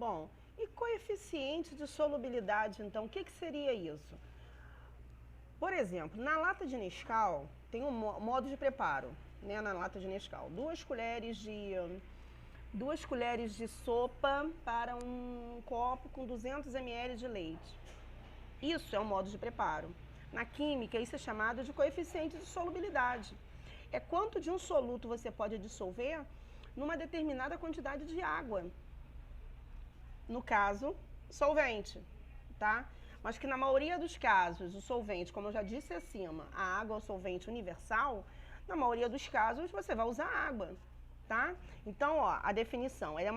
Bom, e coeficiente de solubilidade, então, o que, que seria isso? Por exemplo, na lata de Nescau, tem um modo de preparo, né, na lata de Nescau. 2 colheres de sopa para um copo com 200 ml de leite. Isso é um modo de preparo. Na química, isso é chamado de coeficiente de solubilidade. É quanto de um soluto você pode dissolver numa determinada quantidade de água. No caso, solvente, tá? Mas que na maioria dos casos, o solvente, como eu já disse acima, a água é o solvente universal, na maioria dos casos você vai usar água, tá? Então, ó, a definição é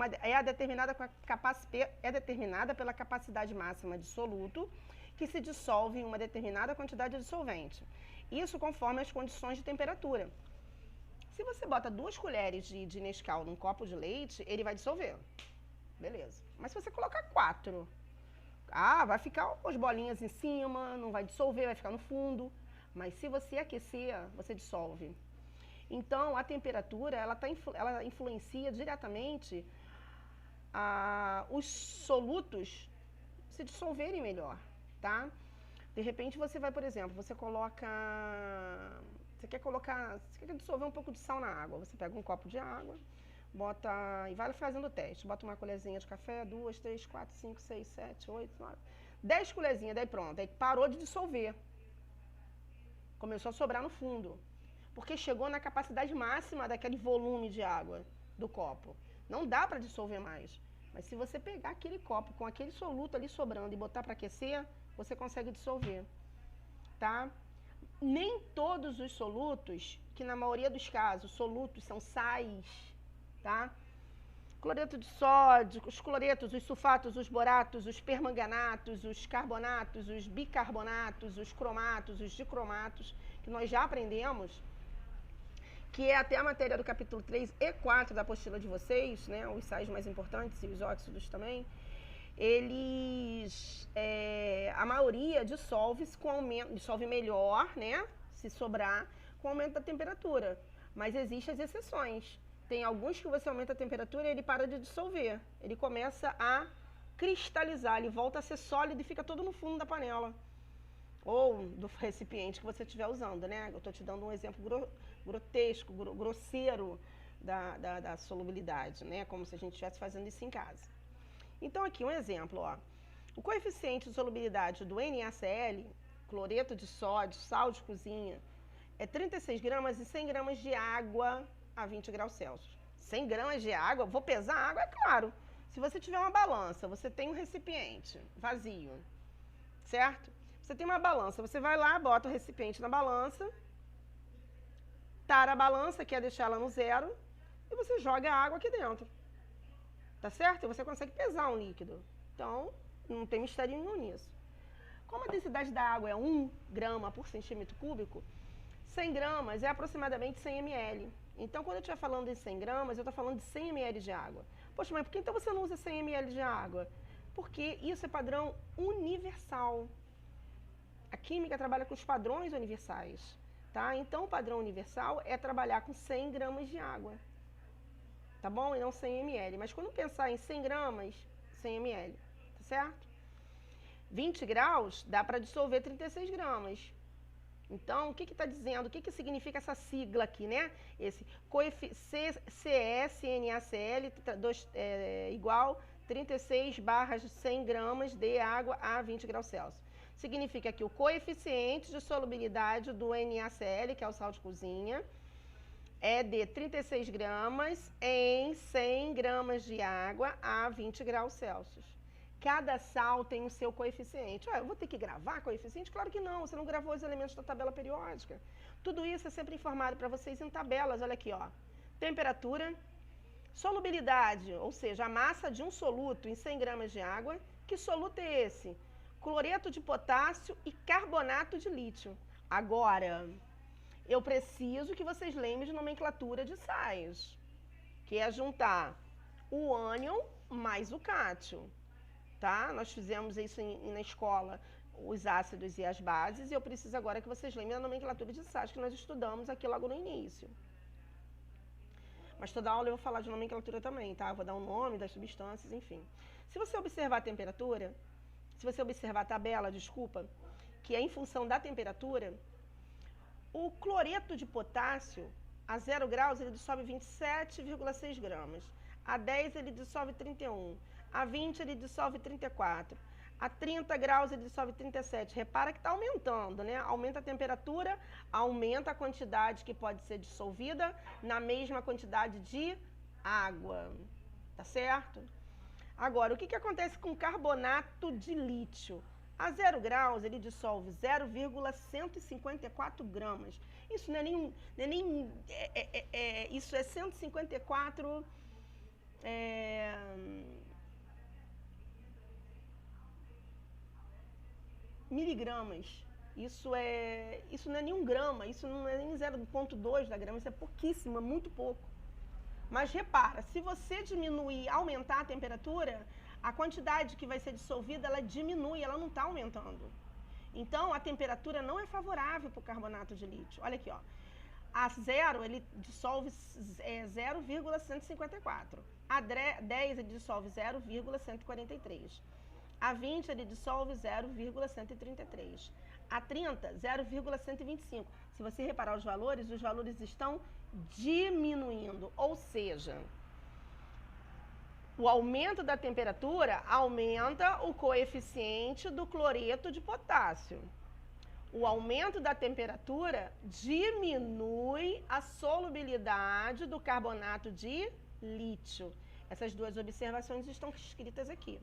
determinada pela capacidade máxima de soluto que se dissolve em uma determinada quantidade de solvente. Isso conforme as condições de temperatura. Se você bota 2 colheres de Nescau num copo de leite, ele vai dissolver. Beleza. Mas se você colocar 4, vai ficar as bolinhas em cima, não vai dissolver, vai ficar no fundo. Mas se você aquecer, você dissolve. Então, a temperatura, ela influencia diretamente os solutos se dissolverem melhor, tá? De repente, você vai, por exemplo, você quer dissolver um pouco de sal na água. Você pega um copo de água, bota e vai fazendo o teste. Bota uma colherzinha de café, 2, 3, 4, 5, 6, 7, 8, 9, 10 colherzinhas, daí pronto. Aí parou de dissolver. Começou a sobrar no fundo. Porque chegou na capacidade máxima daquele volume de água do copo. Não dá para dissolver mais. Mas se você pegar aquele copo com aquele soluto ali sobrando e botar para aquecer, você consegue dissolver. Tá? Nem todos os solutos, que na maioria dos casos, solutos são sais, tá? Cloreto de sódio, os cloretos, os sulfatos, os boratos, os permanganatos, os carbonatos, os bicarbonatos, os cromatos, os dicromatos, que nós já aprendemos, que é até a matéria do capítulo 3 e 4 da apostila de vocês, né, os sais mais importantes e os óxidos também, a maioria dissolve melhor, né, se sobrar, com o aumento da temperatura. Mas existem as exceções. Tem alguns que você aumenta a temperatura e ele para de dissolver. Ele começa a cristalizar, ele volta a ser sólido e fica todo no fundo da panela. Ou do recipiente que você estiver usando, né? Eu estou te dando um exemplo grotesco, grosseiro da solubilidade, né? Como se a gente estivesse fazendo isso em casa. Então, aqui um exemplo, ó. O coeficiente de solubilidade do NaCl, cloreto de sódio, sal de cozinha, é 36 gramas e 100 gramas de água a 20 graus Celsius. 100 gramas de água, vou pesar a água, é claro. Se você tiver uma balança, você tem um recipiente vazio, certo? Você tem uma balança, você vai lá, bota o recipiente na balança, tara a balança, que é deixar ela no zero, e você joga a água aqui dentro. Tá certo? E você consegue pesar um líquido. Então, não tem mistério nenhum nisso. Como a densidade da água é 1 grama por centímetro cúbico, 100 gramas é aproximadamente 100 ml. Então, quando eu estiver falando em 100 gramas, eu estou falando de 100 ml de água. Poxa, mas por que então você não usa 100 ml de água? Porque isso é padrão universal. A química trabalha com os padrões universais. Tá? Então, o padrão universal é trabalhar com 100 gramas de água. Tá bom? E não 100 ml. Mas quando pensar em 100 gramas, 100 ml. Tá certo? 20 graus dá para dissolver 36 gramas. Então, o que está dizendo? O que significa essa sigla aqui, né? Esse CSNaCl igual 36/100 gramas de água a 20 graus Celsius. Significa que o coeficiente de solubilidade do NaCl, que é o sal de cozinha, é de 36 gramas em 100 gramas de água a 20 graus Celsius. Cada sal tem o seu coeficiente. Eu vou ter que gravar coeficiente? Claro que não, você não gravou os elementos da tabela periódica. Tudo isso é sempre informado para vocês em tabelas. Olha aqui, ó. Temperatura, solubilidade, ou seja, a massa de um soluto em 100 gramas de água. Que soluto é esse? Cloreto de potássio e carbonato de lítio. Agora, eu preciso que vocês lembrem de nomenclatura de sais, que é juntar o ânion mais o cátio. Tá? Nós fizemos isso na escola, os ácidos e as bases, e eu preciso agora que vocês lembrem da nomenclatura de sais que nós estudamos aqui logo no início. Mas toda aula eu vou falar de nomenclatura também, tá? Eu vou dar o nome das substâncias, enfim. Se você observar a temperatura, se você observar a tabela, desculpa, que é em função da temperatura, o cloreto de potássio, a 0 graus, ele dissolve 27,6 gramas. A 10 ele dissolve 31. A 20 ele dissolve 34. A 30 graus ele dissolve 37. Repara que está aumentando, né? Aumenta a temperatura, aumenta a quantidade que pode ser dissolvida na mesma quantidade de água. Tá certo? Agora, o que acontece com carbonato de lítio? A 0 graus ele dissolve 0,154 gramas. Isso não é nem isso é 154 miligramas. Isso não é nem 1 grama, isso não é nem 0,2 da grama, isso é pouquíssimo, é muito pouco. Mas repara, se você diminuir, aumentar a temperatura, a quantidade que vai ser dissolvida, ela diminui, ela não está aumentando. Então, a temperatura não é favorável para o carbonato de lítio. Olha aqui, ó. A 0, ele dissolve 0,154. A 10, ele dissolve 0,143. A 20, ele dissolve 0,133. A 30, 0,125. Se você reparar os valores estão diminuindo. Ou seja, o aumento da temperatura aumenta o coeficiente do cloreto de potássio. O aumento da temperatura diminui a solubilidade do carbonato de lítio. Essas duas observações estão escritas aqui,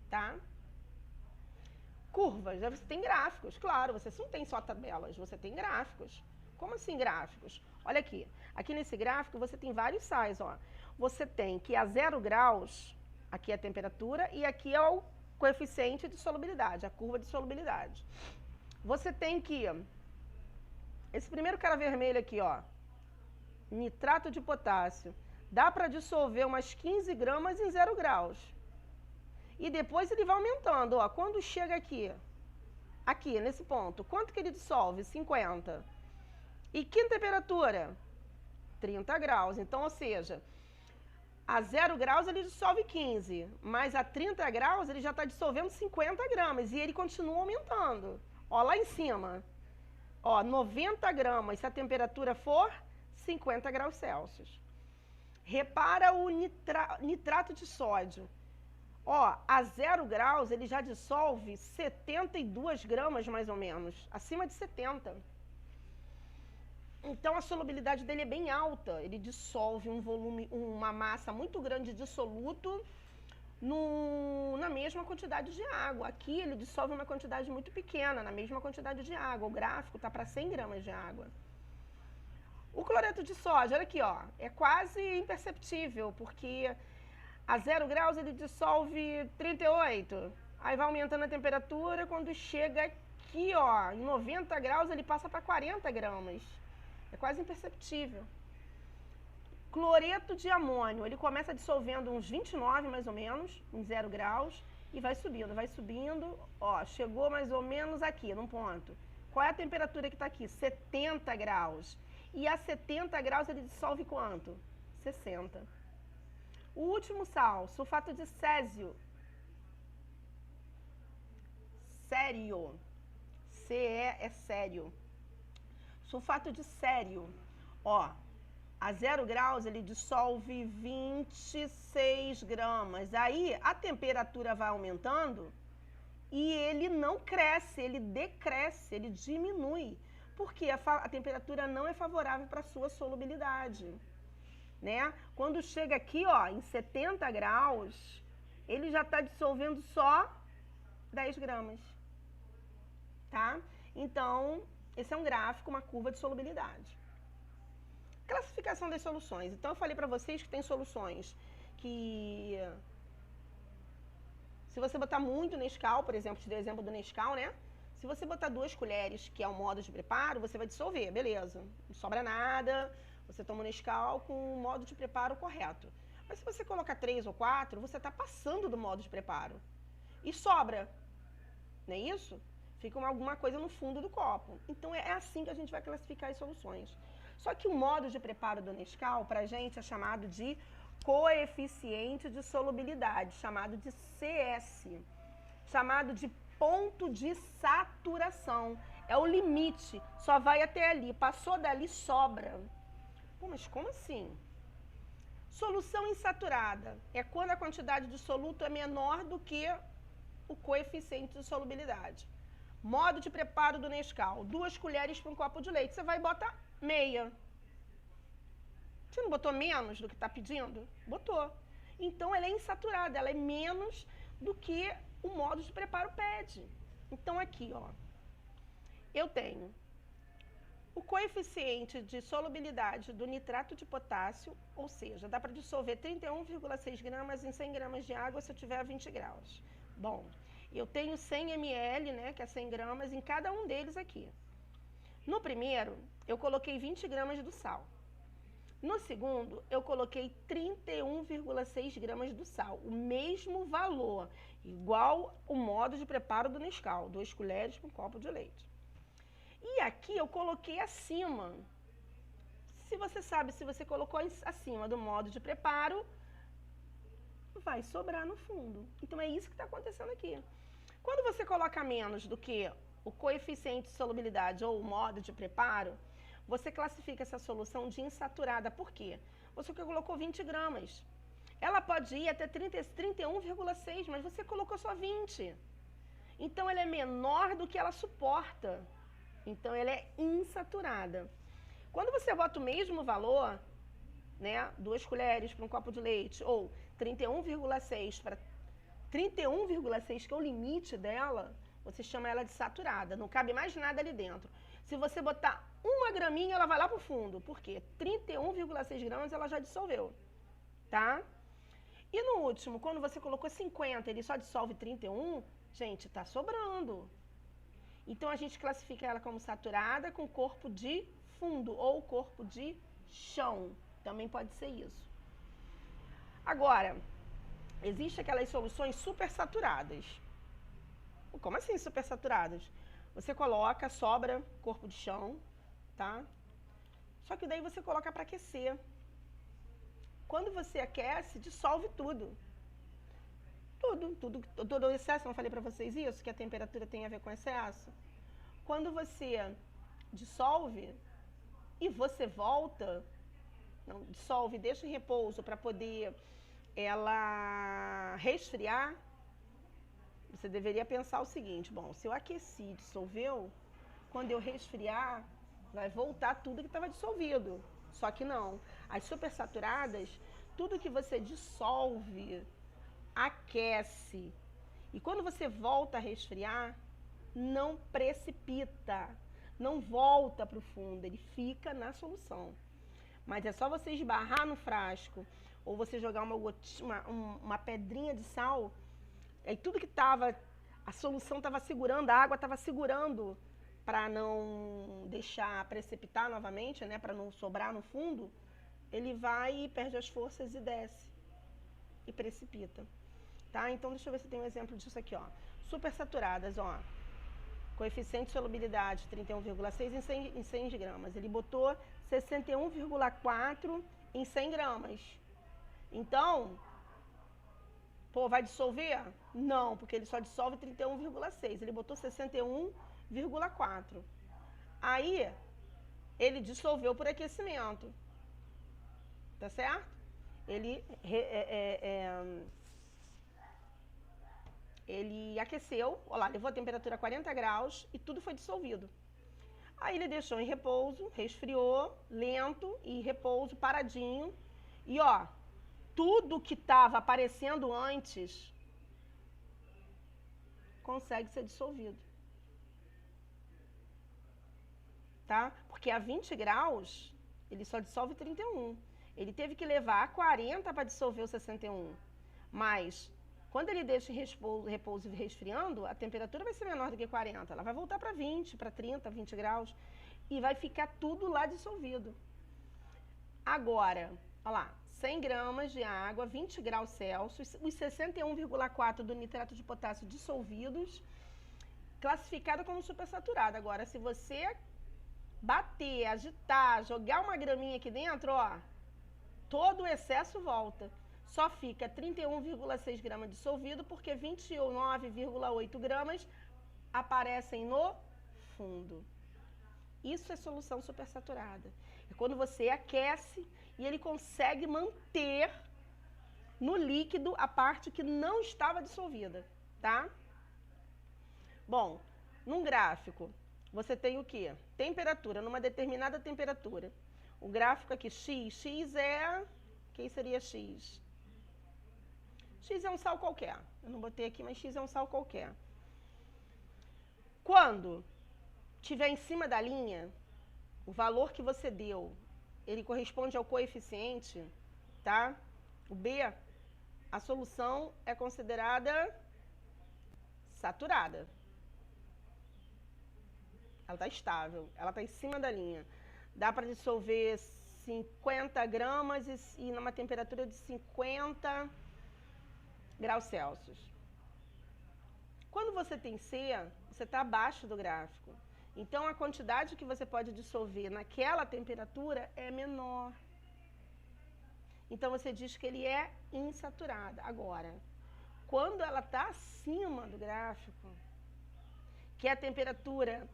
tá? Curvas, você tem gráficos, claro, você não tem só tabelas, você tem gráficos. Como assim gráficos? Olha aqui, aqui nesse gráfico você tem vários sais, ó. Você tem que a 0 graus, aqui é a temperatura, e aqui é o coeficiente de solubilidade, a curva de solubilidade. Você tem que, esse primeiro cara vermelho aqui, ó, nitrato de potássio, dá para dissolver umas 15 gramas em 0 graus. E depois ele vai aumentando, ó, quando chega aqui, nesse ponto, quanto que ele dissolve? 50. E que temperatura? 30 graus. Então, ou seja, a 0 graus ele dissolve 15, mas a 30 graus ele já está dissolvendo 50 gramas e ele continua aumentando. Ó, lá em cima, ó, 90 gramas se a temperatura for 50 graus Celsius. Repara o nitrato de sódio. Ó, a 0 graus ele já dissolve 72 gramas mais ou menos, acima de 70. Então a solubilidade dele é bem alta, ele dissolve um volume, uma massa muito grande de soluto na mesma quantidade de água. Aqui ele dissolve uma quantidade muito pequena, na mesma quantidade de água. O gráfico está para 100 gramas de água. O cloreto de sódio, olha aqui, ó, é quase imperceptível, porque a 0 graus ele dissolve 38. Aí vai aumentando a temperatura, quando chega aqui, ó, em 90 graus ele passa para 40 gramas. É quase imperceptível. Cloreto de amônio, ele começa dissolvendo uns 29 mais ou menos, em 0 graus, e vai subindo, ó, chegou mais ou menos aqui, num ponto. Qual é a temperatura que está aqui? 70 graus. E a 70 graus ele dissolve quanto? 60. O último sal, sulfato de césio. Sério. CE é sério. Sulfato de sério. Ó, a 0 graus ele dissolve 26 gramas. Aí a temperatura vai aumentando e ele não cresce, ele decresce, ele diminui. Porque a temperatura não é favorável para a sua solubilidade. Né? Quando chega aqui, ó, em 70 graus, ele já está dissolvendo só 10 gramas. Tá? Então, esse é um gráfico, uma curva de solubilidade. Classificação das soluções. Então, eu falei para vocês que tem soluções que, se você botar muito Nescau, por exemplo, te dei o exemplo do Nescau, né? Se você botar 2 colheres, que é o modo de preparo, você vai dissolver, beleza. Não sobra nada, você toma o Nescau com o modo de preparo correto. Mas se você colocar 3 ou 4, você está passando do modo de preparo. E sobra, não é isso? Fica alguma coisa no fundo do copo. Então, é assim que a gente vai classificar as soluções. Só que o modo de preparo do Nescau, para a gente, é chamado de coeficiente de solubilidade, chamado de CS, chamado de ponto de saturação. É o limite, só vai até ali, passou dali, sobra. Pô, mas como assim? Solução insaturada é quando a quantidade de soluto é menor do que o coeficiente de solubilidade. Modo de preparo do Nescau: 2 colheres para um copo de leite. Você vai botar meia. Você não botou menos do que está pedindo? Botou. Então, ela é insaturada, ela é menos do que o modo de preparo pede. Então, aqui, ó, eu tenho o coeficiente de solubilidade do nitrato de potássio, ou seja, dá para dissolver 31,6 gramas em 100 gramas de água se eu tiver a 20 graus. Bom, eu tenho 100 ml, né, que é 100 gramas, em cada um deles aqui. No primeiro, eu coloquei 20 gramas do sal. No segundo, eu coloquei 31,6 gramas do sal, o mesmo valor, igual o modo de preparo do Nescau, 2 colheres para um copo de leite. E aqui eu coloquei acima. Se você sabe, se você colocou acima do modo de preparo, vai sobrar no fundo. Então é isso que está acontecendo aqui. Quando você coloca menos do que o coeficiente de solubilidade ou o modo de preparo, você classifica essa solução de insaturada. Por quê? Você colocou 20 gramas. Ela pode ir até 31,6, mas você colocou só 20. Então, ela é menor do que ela suporta. Então, ela é insaturada. Quando você bota o mesmo valor, né, 2 colheres para um copo de leite, ou 31,6 para 31,6, que é o limite dela, você chama ela de saturada. Não cabe mais nada ali dentro. Se você botar 1 graminha, ela vai lá para o fundo. Por quê? 31,6 gramas ela já dissolveu, tá? E no último, quando você colocou 50, ele só dissolve 31, gente, tá sobrando. Então, a gente classifica ela como saturada com corpo de fundo ou corpo de chão. Também pode ser isso. Agora, existem aquelas soluções supersaturadas. Como assim supersaturadas? Você coloca, sobra corpo de chão, tá? Só que daí você coloca para aquecer. Quando você aquece, dissolve tudo. Todo o excesso, não falei para vocês isso? Que a temperatura tem a ver com excesso? Quando você dissolve e você volta, não, dissolve, deixa em repouso para poder ela resfriar, você deveria pensar o seguinte: bom, se eu aqueci, dissolveu, quando eu resfriar, vai voltar tudo que estava dissolvido. Só que não. As supersaturadas, tudo que você dissolve, aquece. E quando você volta a resfriar, não precipita, não volta para o fundo, ele fica na solução. Mas é só você esbarrar no frasco, ou você jogar uma pedrinha de sal, aí tudo que estava, a solução estava segurando, a água estava segurando para não deixar precipitar novamente, né, para não sobrar no fundo, ele vai e perde as forças e desce, e precipita. Tá? Então, deixa eu ver se tem um exemplo disso aqui, ó. Supersaturadas, ó. Coeficiente de solubilidade 31,6 em 100 gramas. Ele botou 61,4 em 100 gramas. Então, pô, vai dissolver? Não, porque ele só dissolve 31,6. Ele botou 61,4. Aí, ele dissolveu por aquecimento. Tá certo? Ele aqueceu, ó lá, levou a temperatura a 40 graus e tudo foi dissolvido. Aí ele deixou em repouso, resfriou, lento, e repouso, paradinho. E ó, tudo que estava aparecendo antes consegue ser dissolvido. Tá? Porque a 20 graus, ele só dissolve 31. Ele teve que levar 40 para dissolver o 61. Mas, quando ele deixa em repouso e resfriando, a temperatura vai ser menor do que 40. Ela vai voltar para 20, para 30, 20 graus. E vai ficar tudo lá dissolvido. Agora, olha lá, 100 gramas de água, 20 graus Celsius, os 61,4 do nitrato de potássio dissolvidos, classificado como supersaturado. Agora, se você bater, agitar, jogar uma graminha aqui dentro, ó, todo o excesso volta. Só fica 31,6 gramas dissolvido, porque 29,8 gramas aparecem no fundo. Isso é solução supersaturada. É quando você aquece e ele consegue manter no líquido a parte que não estava dissolvida, tá? Bom, num gráfico, você tem o quê? Temperatura, numa determinada temperatura. O gráfico aqui, X é... Quem seria X? X é um sal qualquer. Eu não botei aqui, mas X é um sal qualquer. Quando estiver em cima da linha, o valor que você deu, ele corresponde ao coeficiente, tá? O B, a solução é considerada saturada. Ela está estável, ela está em cima da linha. Dá para dissolver 50 gramas e numa temperatura de 50 graus Celsius. Quando você tem C, você está abaixo do gráfico. Então, a quantidade que você pode dissolver naquela temperatura é menor. Então, você diz que ele é insaturado. Agora, quando ela está acima do gráfico, que a temperatura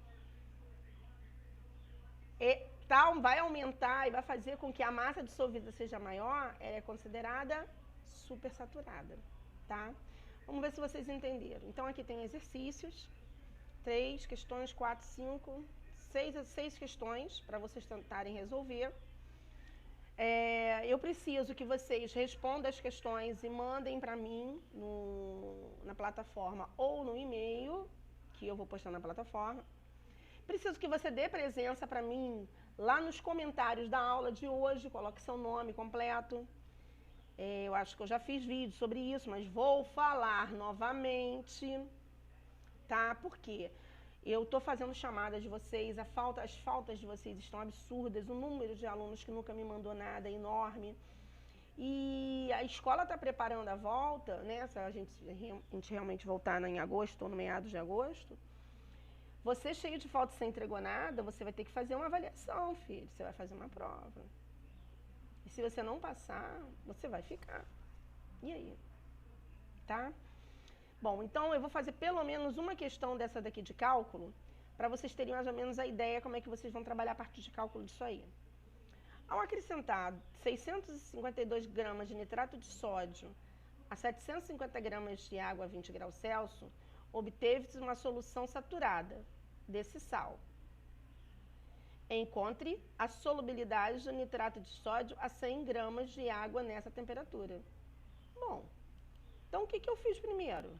vai aumentar e vai fazer com que a massa dissolvida seja maior, ela é considerada supersaturada, tá? Vamos ver se vocês entenderam. Então, aqui tem exercícios, 3 questões, 4, 5, 6 questões para vocês tentarem resolver. Eu preciso que vocês respondam as questões e mandem para mim na plataforma ou no e-mail, que eu vou postar na plataforma. Preciso que você dê presença para mim lá nos comentários da aula de hoje, coloque seu nome completo. Eu acho que eu já fiz vídeo sobre isso, mas vou falar novamente, tá? Por quê? Eu estou fazendo chamadas de vocês, as faltas de vocês estão absurdas, o número de alunos que nunca me mandou nada é enorme. E a escola está preparando a volta, né? Se a gente realmente voltar em agosto ou no meados de agosto, você cheio de falta sem entregou nada, você vai ter que fazer uma avaliação, filho. Você vai fazer uma prova. E se você não passar, você vai ficar. E aí? Tá? Bom, então eu vou fazer pelo menos uma questão dessa daqui de cálculo, para vocês terem mais ou menos a ideia como é que vocês vão trabalhar a partir de cálculo disso aí. Ao acrescentar 652 gramas de nitrato de sódio a 750 gramas de água a 20 graus Celsius, obteve-se uma solução saturada desse sal. Encontre a solubilidade do nitrato de sódio a 100 gramas de água nessa temperatura. Bom, então o que eu fiz primeiro?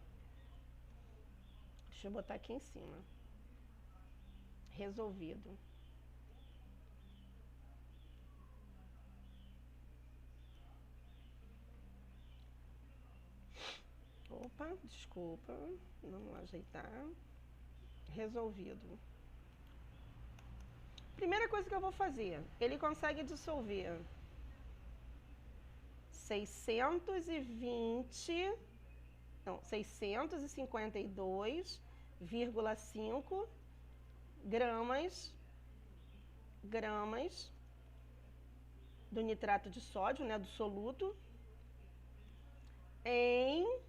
Deixa eu botar aqui em cima. Resolvido. Opa, desculpa. Vamos ajeitar. Resolvido. Primeira coisa que eu vou fazer, ele consegue dissolver 652,5 gramas do nitrato de sódio, né, do soluto, em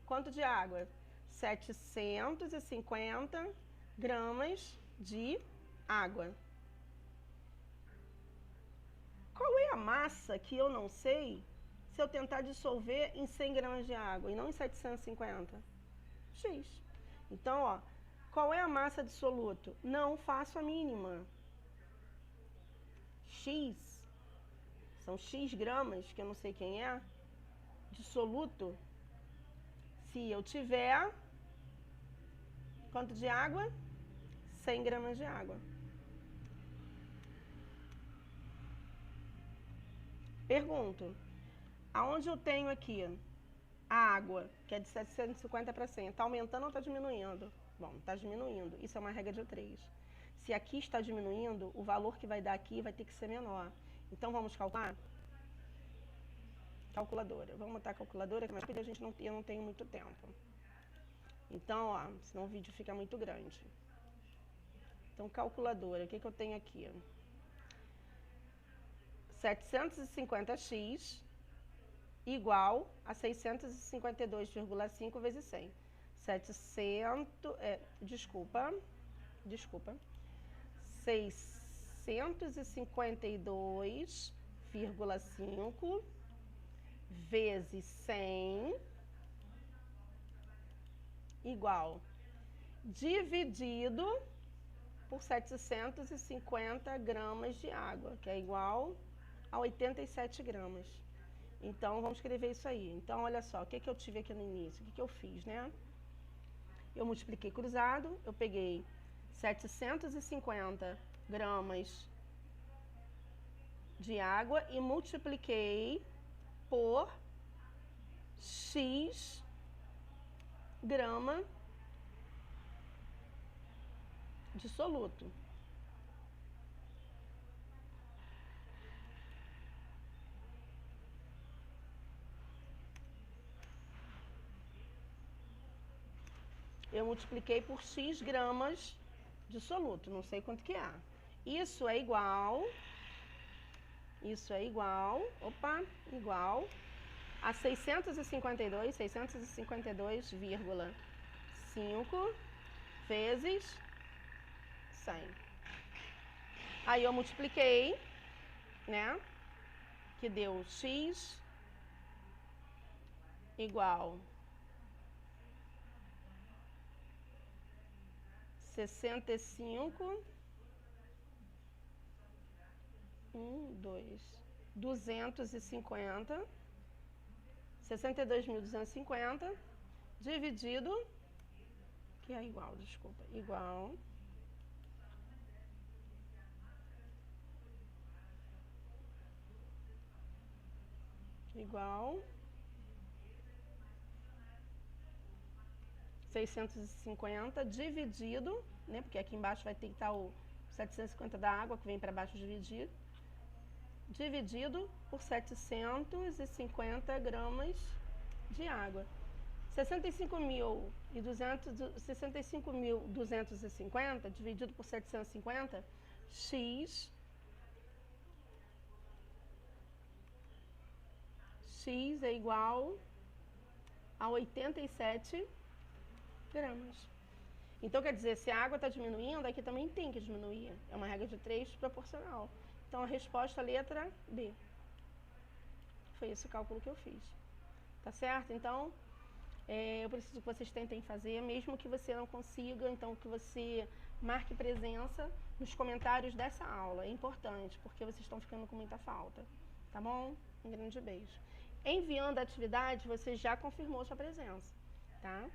quanto de água? 750 gramas de água. Qual é a massa que eu não sei se eu tentar dissolver em 100 gramas de água e não em 750? X. Então, ó, qual é a massa de soluto? Não faço a mínima. X, são X gramas, que eu não sei quem é, de soluto. Se eu tiver, quanto de água? 100 gramas de água. Pergunto, aonde eu tenho aqui a água, que é de 750 para 100, está aumentando ou está diminuindo? Bom, está diminuindo. Isso é uma regra de 3. Se aqui está diminuindo, o valor que vai dar aqui vai ter que ser menor. Então, vamos calcular? Calculadora. Vamos botar a calculadora, mas eu não tenho muito tempo. Então, ó, senão o vídeo fica muito grande. Então, calculadora, o que eu tenho aqui? 750x igual a 652,5 vezes 100. 652,5 vezes 100 igual dividido por 750 gramas de água, que é igual a 87 gramas. Então, vamos escrever isso aí. Então, olha só, o que eu tive aqui no início? O que eu fiz, né? Eu multipliquei cruzado, eu peguei 750 gramas de água e multipliquei por X grama de soluto. Eu multipliquei por X gramas de soluto, não sei quanto que é. Isso é igual a 652,5 vezes 100. Aí eu multipliquei, né? Que deu X igual 62.250 dividido, que é igual, desculpa, igual 650 dividido, né? Porque aqui embaixo vai ter que estar o 750 da água que vem para baixo dividido por 750 gramas de água. 65.250 dividido por 750, X é igual a 87 gramas. Então, quer dizer, se a água está diminuindo, aqui também tem que diminuir. É uma regra de 3 proporcional. Então, a resposta, letra B. Foi esse o cálculo que eu fiz. Tá certo? Então, eu preciso que vocês tentem fazer, mesmo que você não consiga, então que você marque presença nos comentários dessa aula. É importante, porque vocês estão ficando com muita falta. Tá bom? Um grande beijo. Enviando a atividade, você já confirmou sua presença, tá?